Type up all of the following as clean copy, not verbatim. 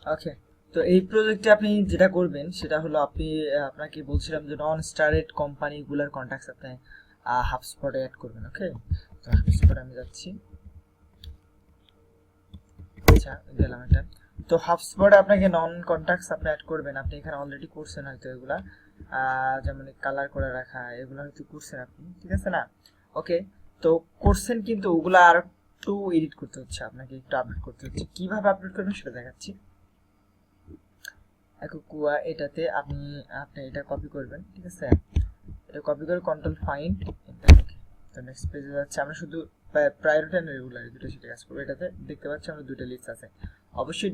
ওকে, তো এই প্রজেক্টে আপনি যেটা করবেন সেটা হলো আপনাকে বলছিলাম যে নন স্টারেড কোম্পানিগুলোর কন্ট্যাক্টস আপনি হাবস্পটে অ্যাড করবেন। ওকে, তো হাবস্পটে আমি যাচ্ছি। আচ্ছা, গেলাম এটা। তো হাবস্পটে আপনাকে নন কন্ট্যাক্টস আপনি অ্যাড করবেন। আপনি এখানে অলরেডি করছেন হয়তো এগুলা, যেমন কালার করে রাখা, এগুলো হয়তো করছেন আপনি, ঠিক আছে না? ওকে, তো করছেন, কিন্তু ওগুলা আর একটু এডিট করতে হচ্ছে, আপনাকে একটু আপডেট করতে হচ্ছে। কিভাবে আপডেট করবেন সেটা দেখাচ্ছি। কুয়া এটাতে আপনি আপনি এটা কপি করবেন, ঠিক আছে? এটা কপি করে কন্ট্রোল ফাইন্ড, তো নেক্সট পেজে যাচ্ছে। আমরা শুধু প্রায়োরিটি এন্ড রেগুলার দুটো সেটা কাজ করবো। এটাতে দেখতে পাচ্ছি আমরা দুটো লিস্ট আছে। অবশ্যই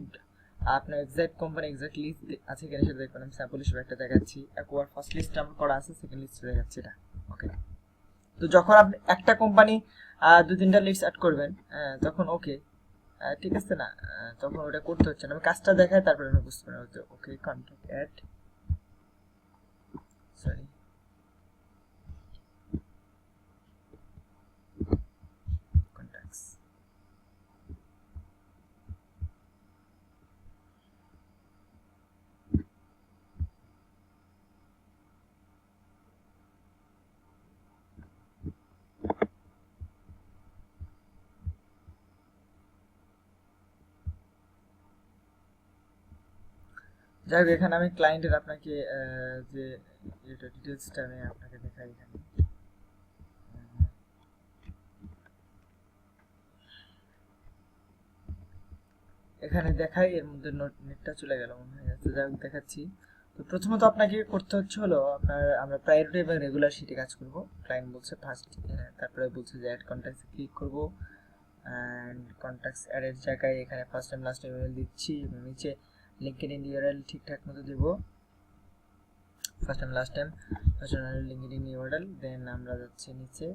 আপনার এক্সাক্ট কোম্পানি এক্সাক্ট লিস্ট আছে কিনা সেটা দেখবেন। আমি স্যাম্পল হিসেবে একটা দেখাচ্ছি। একবার ফার্স্ট লিস্ট আমার করা আছে, সেকেন্ড লিস্ট দেখাচ্ছি এটা। ওকে, তো যখন আপনি একটা কোম্পানি দু তিনটা লিস্ট অ্যাড করবেন, তখন ওকে, ঠিক আছে না? তখন ওটা করতে হচ্ছে না, আমি কাজটা দেখাই তারপরে আমি বুঝতে পারবো। ওকে, কন্ট্যাক্ট অ্যাড, সরি, কন্ট্যাক্টস। যাই হোক, এখানে আমি ক্লায়েন্টের আপনাকে যে এটা ডিটেলসটা আমি আপনাকে দেখাই। এখানে দেখাই, এর মধ্যে নেটটা চলে গেল মনে হয়। যাই হোক, দেখাচ্ছি। তো প্রথমত আপনাকে করতে হচ্ছে হলো আমরা প্রায়োরিটি এবং রেগুলার শিটে কাজ করব। ক্লায়েন্ট বলছে ফার্স্ট, তারপরে বলছে যে অ্যাড কন্ট্যাক্টস ক্লিক করব, অ্যান্ড কন্ট্যাক্টস অ্যাডের জায়গায় এখানে first time last time email দিচ্ছি, এবং নিচে লিঙ্কডইন ইউআরএল ঠিকঠাক মতো দেব। First time last time first time LinkedIn URL, then আমরা যাচ্ছি নিচে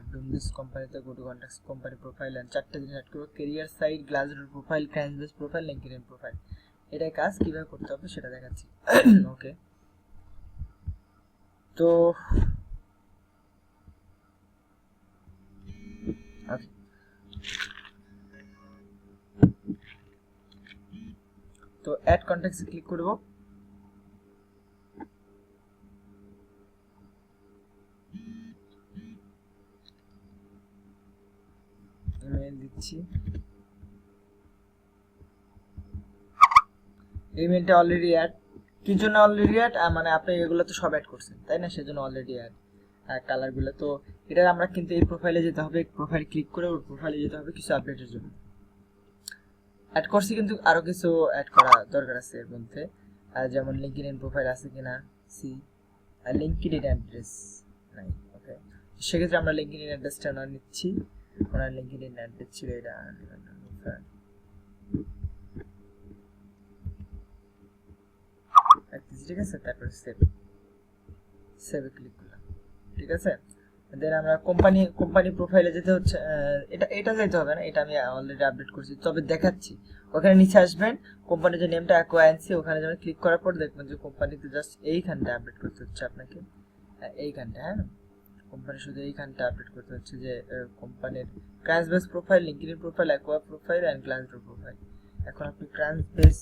ব্লুমবিস কোম্পানিতে go to contacts company profile, and চারটে জিনিস অ্যাড করব। Career site, Glassdoor profile, canvas profile, LinkedIn profile. এটাই কাজ, কিভাবে করতে হবে সেটা দেখাচ্ছি। ওকে, তো ওকে, তো অ্যাড কন্ট্যাক্টসে ক্লিক করব। ইমেল দিচ্ছি। ইমেলটা অলরেডি অ্যাড। কি জন্য অলরেডি অ্যাড? মানে আপনি এগুলো তো সব অ্যাড করছেন, তাই না? সেজন্য অলরেডি অ্যাড। কালারগুলো তো এটা আমরা কিন্তু এই প্রোফাইলে যেতে হবে, প্রোফাইল ক্লিক করে ওর প্রোফাইলে যেতে হবে কিছু আপডেটের জন্য। অ্যাড করছি, কিন্তু আরো কিছু অ্যাড করা দরকার আছে এর মধ্যে, যেমন লিঙ্কডইন প্রোফাইল আছে কিনা, সি, লিঙ্কডইন অ্যাড্রেস নাই। ওকে, সেক্ষেত্রে আমরা লিঙ্কডইন অ্যাড্রেসটা না নিচ্ছি। ওনার লিঙ্কডইন অ্যাড্রেস ছিল এটা, ঠিক আছে? তারপরে সেভ, সেভে ক্লিক করলাম, ঠিক আছে? দেন আমরা কোম্পানি প্রোফাইলে যেতে হচ্ছে। এটা যেতে হবে না, এটা আমি অলরেডি আপডেট করছি, তবে দেখাচ্ছি। ওখানে নিচে আসবেন, কোম্পানির যে নেমটা অ্যাকোয়ারেন্সি, ওখানে যাবেন, ক্লিক করার পর দেখবেন যে কোম্পানিতে জাস্ট এইখানটা আপডেট করতে হচ্ছে আপনাকে, এইখানটা, হ্যাঁ, কোম্পানি শুধু এইখানটা আপডেট করতে হচ্ছে যে কোম্পানির Crunchbase profile, LinkedIn profile, aqua profile and Glassdoor profile. এখন আপনি ক্রান্সবেস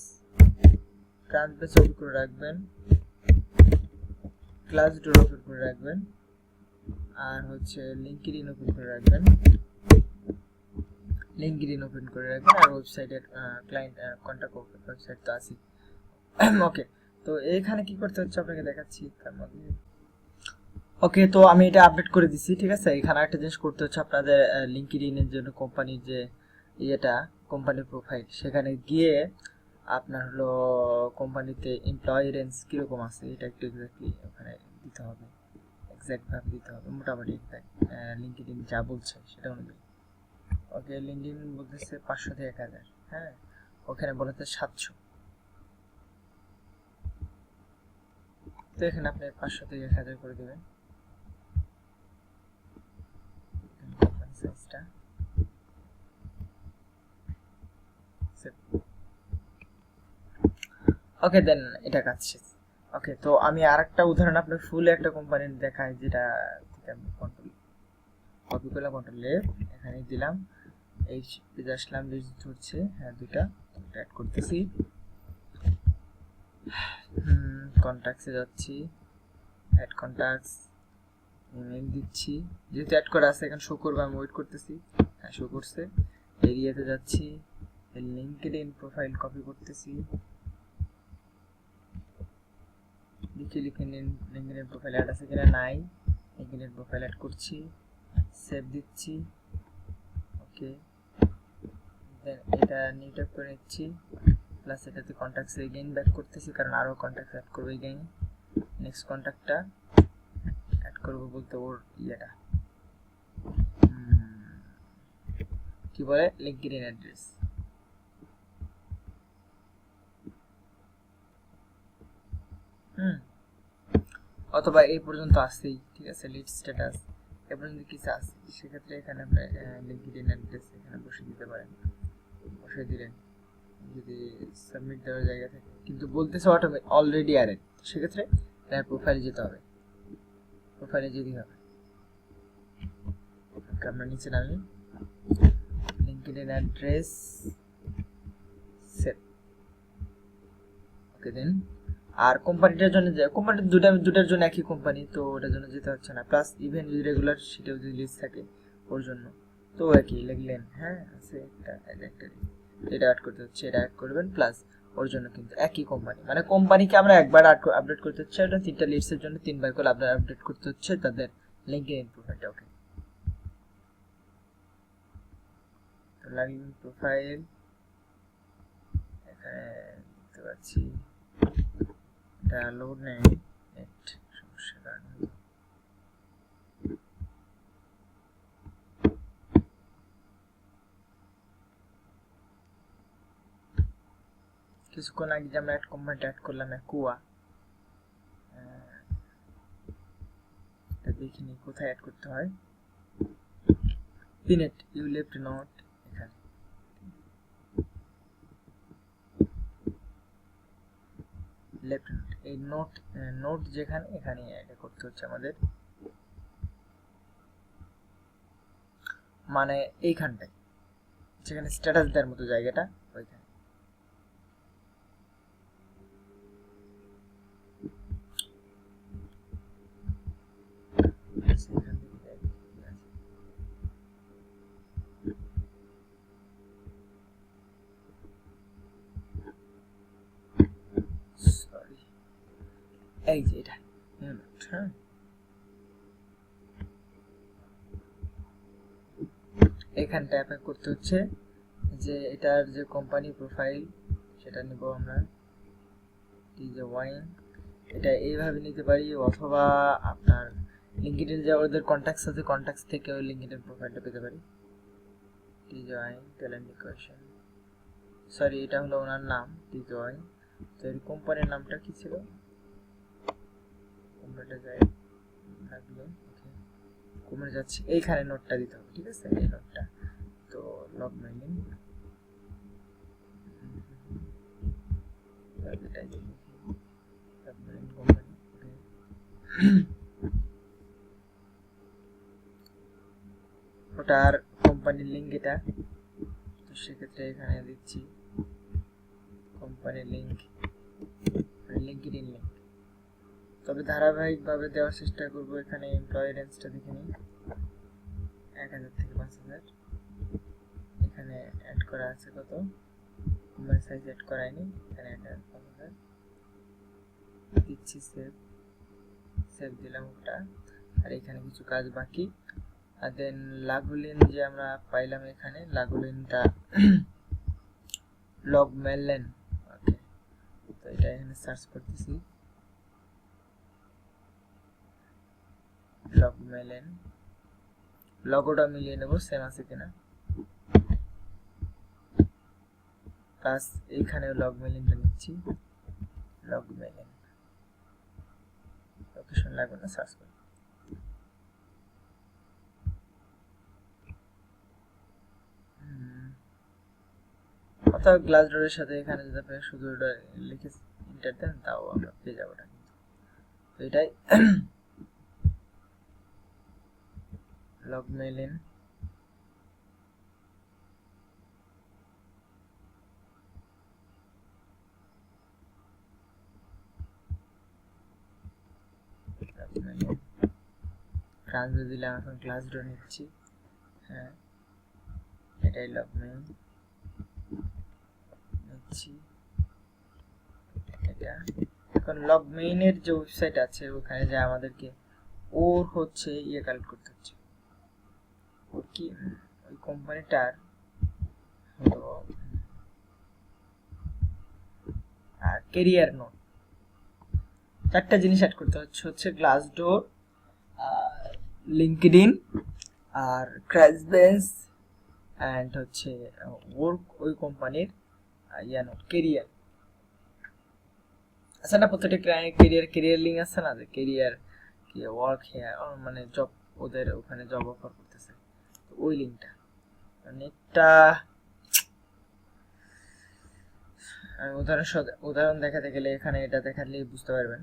ওপেন করে রাখবেন, গ্লাসডোর ওপেন করে রাখবেন, আর হচ্ছে লিঙ্কডইন ওপেন করে রাখবেন, আর ওয়েবসাইটের ক্লায়েন্ট কন্টাক্ট ওয়েবসাইট তো আছে। ওকে, তো এইখানে কি করতে হচ্ছে আপনাকে দেখাচ্ছি তার মধ্যে। ওকে, তো আমি এটা আপডেট করে দিছি, ঠিক আছে? এখানে একটা জিনিস করতে হচ্ছে আপনাদের, লিঙ্কডইনের জন্য কোম্পানির যে ইয়েটা, কোম্পানির প্রোফাইল, সেখানে গিয়ে আপনার হলো কোম্পানিতে এমপ্লয়ি রেঞ্জ কিরকম আছে এটা একটু এক্স্যাক্টলি ওখানে দিতে হবে, এক্স্যাক্ট ভাবে দিতে হবে, মোটামুটি লিঙ্কডইন যা বলছে সেটা অনুযায়ী। ওকে, লিঙ্কডইন বলতেছে 500 থেকে 1000, হ্যাঁ, ওখানে বলেছে 700। তো এখানে আপনি 500 থেকে 1000 করে দেবেন সাইজটা। ওকে, দেন এটা কাজ শেষ। ওকে, তো আমি আরেকটা উদাহরণ আপনার ফুল একটা কোম্পানির দেখাই, যেটা থেকে আমি কন্ট্রোল কপি করলাম, কন্ট্রোল লেফট, এখানে দিলাম, এই পেজে আসলাম, লিস্ট ধরছে, হ্যাঁ দুইটা অ্যাড করতেছি। কন্ট্যাক্টসে যাচ্ছি, অ্যাড কন্ট্যাক্টস, ইমেল দিচ্ছি, যেহেতু অ্যাড করা আছে এখানে শো করবে, আমি ওয়েট করতেছি। হ্যাঁ, শো করছে। এরিয়াতে যাচ্ছি, লিঙ্কডইন প্রোফাইল কপি করতেছি, দেখি লিঙ্কডইন প্রোফাইল অ্যাড আছে কিনা, নাই। লিঙ্কডইন প্রোফাইল অ্যাড করছি, সেভ দিচ্ছি, ওকে। দেন এটা নিউ ট্যাব করে নিচ্ছি, প্লাস এটাতে কন্ট্যাক্টসে এগেইন ব্যাক করতেছি, কারণ আরও কন্ট্যাক্ট অ্যাড করবো এগেইন। নেক্সট কন্ট্যাক্টটা অ্যাড করবো বলতে ওর ইয়েটা কি বলে, লিঙ্কডইন অ্যাড্রেস। অথবা এই পর্যন্ত আসছেই, ঠিক আছে, লিড স্ট্যাটাস এ পর্যন্ত কিছু আসছে, সেক্ষেত্রে এখানে আপনি লিঙ্কডইন অ্যাড্রেস এখানে বসে দিতে পারেন, বসে দিলেন যদি সাবমিট দেওয়ার জায়গা থাকে, কিন্তু বলতেছে অলরেডি অ্যাডেড, সেক্ষেত্রে প্রোফাইলে যেতে হবে, প্রোফাইলে যেতে হবে। আমরা নিচে নামি, লিঙ্কডইন অ্যাড্রেস সেট, ওকে। দেন আর কোম্পানিটার জন্য যে কোম্পানি দুটার জন্য একই কোম্পানি, তো ওটার জন্য যেতে হচ্ছে না। প্লাস ইভেন যদি রেগুলার সেটাও যদি লিস্ট থাকে ওর জন্য, তো একই লিখলেন, হ্যাঁ আছে একটা এটা অ্যাড করতে হচ্ছে, এটা অ্যাড করবেন, প্লাস ওর জন্য কিন্তু একই কোম্পানি, মানে কোম্পানিকে আমরা একবার আপডেট করতে হচ্ছে, এটা 3টা লিস্টের জন্য 3বার করে আপনার আপডেট করতে হচ্ছে তাদের লিঙ্কডইন প্রোফাইলটা, ওকে। তো লিঙ্কডইন প্রোফাইল এখানে দেখতে পাচ্ছি, এটা লোড নেই, নেট সমস্যার কারণে। কিছুক্ষণ আগে যে আমরা কোম্পানিটা অ্যাড করলাম কুয়া, এটা দেখিনি কোথায় অ্যাড করতে হয়। পিনেট ইউ লেফট নোট, এখানে লেফট নোট, এই নোট যেখানে এখানে অ্যাড করতে হচ্ছে আমাদের, মানে এইখানটায় যেখানে স্ট্যাটাস দেওয়ার মতো জায়গাটা, ওইখানে। সরি, এই যে এটা, হ্যাঁ, এখানটা অ্যাপ্লাই করতে হচ্ছে, যে এটার যে কোম্পানি প্রোফাইল সেটা নিব আমরা, যে ওয়াইন, এটা এইভাবে নিতে পারি, অথবা আপনার লিঙ্কডইন যে ওদের কন্ট্যাক্টস আছে, কন্ট্যাক্টস থেকে ওই লিঙ্কডইন প্রোফাইলটা পেতে পারি। ডিজাইন ট্যালেন্ট ইকুয়েশন, সরি এটা হলো ওনার নাম ডিজাইন, তো এর কোম্পানির নামটা কি ছিল, কোম্পানিটা যাই লাগলো, ওকে। কোম্পানি যাচ্ছে, এইখানে নোটটা দিতে হবে, ঠিক আছে, এই নোটটা। তো লগ মেইলিং কোম্পানি, ওটার কোম্পানির লিঙ্ক এটা, তো সেক্ষেত্রে এখানে দিচ্ছি কোম্পানির লিঙ্ক, লিঙ্কডইন লিঙ্ক। তবে ধারাবাহিকভাবে দেওয়ার চেষ্টা করব। এখানে এমপ্লয়ি রেঞ্জটা দেখে নিই, 1000 থেকে 5000, এখানে অ্যাড করা আছে কত, কোম্পানি সাইজ অ্যাড করায়নি, এখানে অ্যাড 5000 দিচ্ছি, সেভ দিলাম ওটা। আর এখানে কিছু কাজ বাকি, আর দেন লাগুলিন যে আমরা পাইলাম, এখানে লাগুলিনটা লগ মেলেন, ওকে। তো এটা এখানে সার্চ করতেছি, লগ মেলেন, লগোটা মিলিয়ে নেব সেম আছে কিনা, প্লাস এইখানে লগ মেলেনটা নিচ্ছি, লগ মেলেন, লোকেশন লাগবে না, সার্চ করি। অথবা গ্লাস ডোরের সাথে এখানে যদি আপনি শুধু ওটা লিখে ইন্টার দেন, তাও আমরা পেয়ে যাবো, তো এটাই লগ মেলেন। ট্রান্সফার দিলাম, এখন ক্লাস ডোর নিচ্ছি। হ্যাঁ, এটাই লগ মেইন নিচ্ছি এটা। এখন লগ মেইনের যে ওয়েবসাইট আছে ওখানে যে আমাদেরকে ওর হচ্ছে ইয়ে কালেক্ট করতে হচ্ছে, ওর কি ওই কোম্পানিটার হলো কেরিয়ার নোট। চারটা জিনিস অ্যাড করতে হচ্ছে গ্লাসডোর, লিঙ্কডইন, আর ক্র্যাশবেঞ্চ, অ্যান্ড হচ্ছে ওর ওই কোম্পানির ইয়া নোট কেরিয়ার আছে না। প্রত্যেকটা কেরিয়ার লিঙ্ক আছে না, যে কেরিয়ার কি ওয়ার্ক হেয়ার মানে জব, ওদের ওখানে জব অফার করতেছে, ওই লিঙ্কটা অনেকটা উদাহরণ দেখাতে গেলে এখানে এটা দেখালে বুঝতে পারবেন।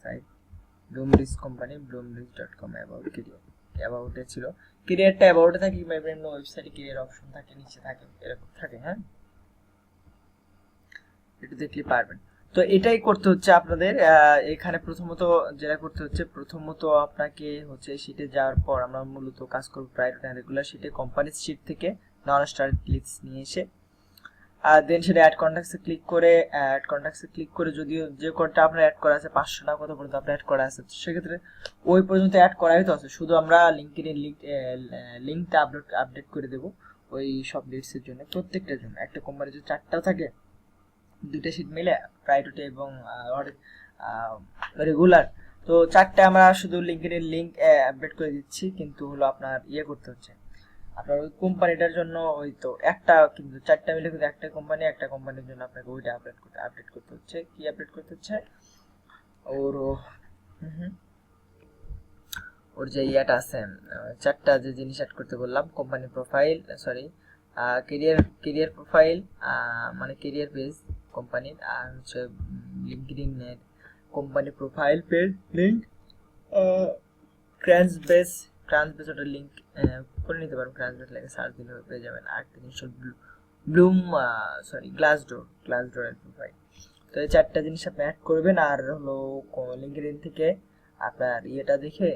Site Bloomreach company, bloomreach.com about career, অ্যাবাউটে ছিল কেরিয়ারটা, অ্যাবাউটে থাকে কিংবা বিভিন্ন ওয়েবসাইটে কেরিয়ার অপশন থাকে, নিচে থাকে, এরকম থাকে। হ্যাঁ, এটা দেখলে পারবেন। তো এটাই করতে হচ্ছে আপনাদের। এখানে প্রথমত যেটা করতে হচ্ছে, প্রথমত আপনাকে হচ্ছে শিটে যাওয়ার পর আমরা মূলত কাজ করব প্রাইভেট এন্ড রেগুলার শিটে। কোম্পানির শিট থেকে নন স্টার্ট লিস্ট নিয়ে এসে আর দেন সেটা অ্যাড কন্ট্যাক্টসে ক্লিক করে যদিও যে কোডটা আপনার অ্যাড করা আছে 500 না কত পর্যন্ত আপনার অ্যাড করা আছে, সেক্ষেত্রে ওই পর্যন্ত অ্যাড করাই তো আছে, শুধু আমরা লিঙ্কটা আপডেট করে দেব ওই সব লিস্টের জন্য। প্রত্যেকটার জন্য একটা কোম্পানির যে 4টা থাকে, 2টা শিট মিলে প্রায়োরিটি এবং রেগুলার, তো 4টা আমরা শুধু লিঙ্ক আপডেট করে দিচ্ছি, কিন্তু হলো আপনার ইয়ে করতে হচ্ছে আপনার ওই কোম্পানিটার জন্য ওই তো একটা, কিন্তু 4টা মিলে কিন্তু একটা কোম্পানির জন্য আপনাকে ওইটা আপডেট করতে হচ্ছে। কি আপডেট করতে হচ্ছে? ওর ওর যে ইয়াটা আছে, 4টা যে জিনিস অ্যাড করতে বললাম, company profile, sorry career profile, মানে কেরিয়ার পেজ কোম্পানির, আর হচ্ছে লিঙ্কডইন এর কোম্পানি প্রোফাইল পেজ লিংক, ক্র্যাশবেঞ্চ ওটা লিংক করে নিতে পারবেন, ক্র্যাশবেঞ্চ লাগে সার্চ দিলে পেয়ে যাবেন। আরেকটা জিনিস গ্লাসডোর এর প্রোফাইল। তো এই 4টা জিনিস আপনি অ্যাড করবেন, আর হলো লিঙ্কডইন থেকে আপনার ইয়েটা দেখে,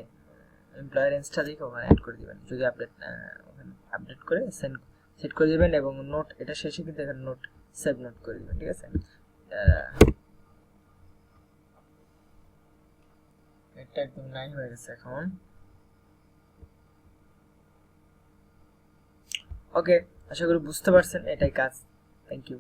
এমপ্লয়ার রেঞ্জটা দেখে ওখানে অ্যাড করে দিবেন, যদি আপডেট করে সেট করে দিবেন। এবং নোট, এটা শেষে কিন্তু এখানে নোট সেভ নোট করে দিবেন, ঠিক আছে? এটা একদম নাই হয়ে গেছে এখন। ওকে, আশা করি বুঝতে পারছেন, এটাই কাজ। Thank you.